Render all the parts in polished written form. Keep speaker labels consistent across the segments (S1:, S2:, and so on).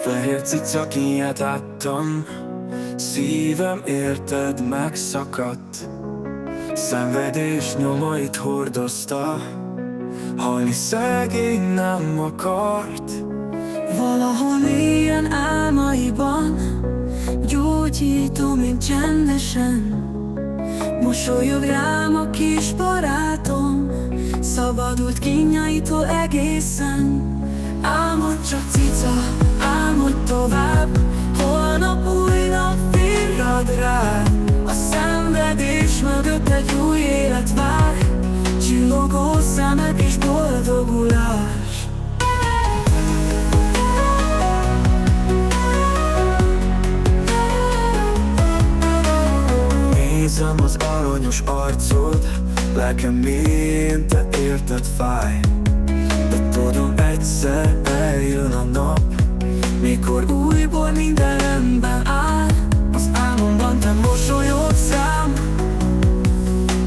S1: fehér cica kiáltottam, szívem érted megszakadt. Szenvedés nyomait hordozta, halni szegény nem akart.
S2: Valahol ilyen álmaiban gyógyítom én csendesen. Mosolyog rám a kis barátom, szabadult kínjaitól egészen. Álmod csak cica, álmod tovább, holnap új nap virrad rád. A szenvedés mögött egy új élet vár, csillogó szemek és boldogulás.
S1: Nézem az aranyos arcod, lelkem mélyén te érted fáj. De tudom egyszer eljön a nap, mikor újból minden rendben áll. Az álmomban te mosolyogsz rám,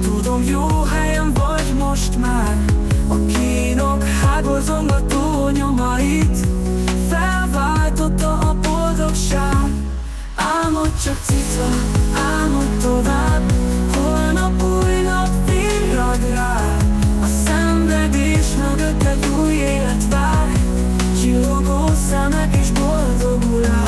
S1: tudom jó helyen vagy most már. A kínok hátborzongató nyomait felváltotta a boldogság. Álmod csak cica, álmod tovább, holnap új nap virrad rád. A szenvedés mögött egy új élet vár, csillogó szemek és boldogulás.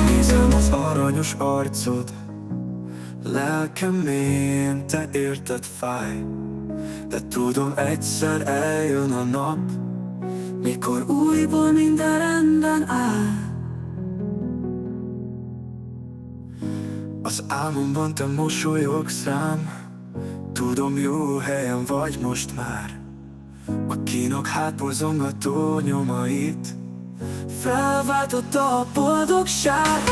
S1: Nézem az aranyos arcod, lelkem mélyén te érted fáj. De tudom egyszer eljön a nap, mikor újból minden rendben áll. Az álmomban te mosolyogsz rám, tudom jó helyen vagy most már. A kínok hátborzongató nyomait felváltotta a boldogság.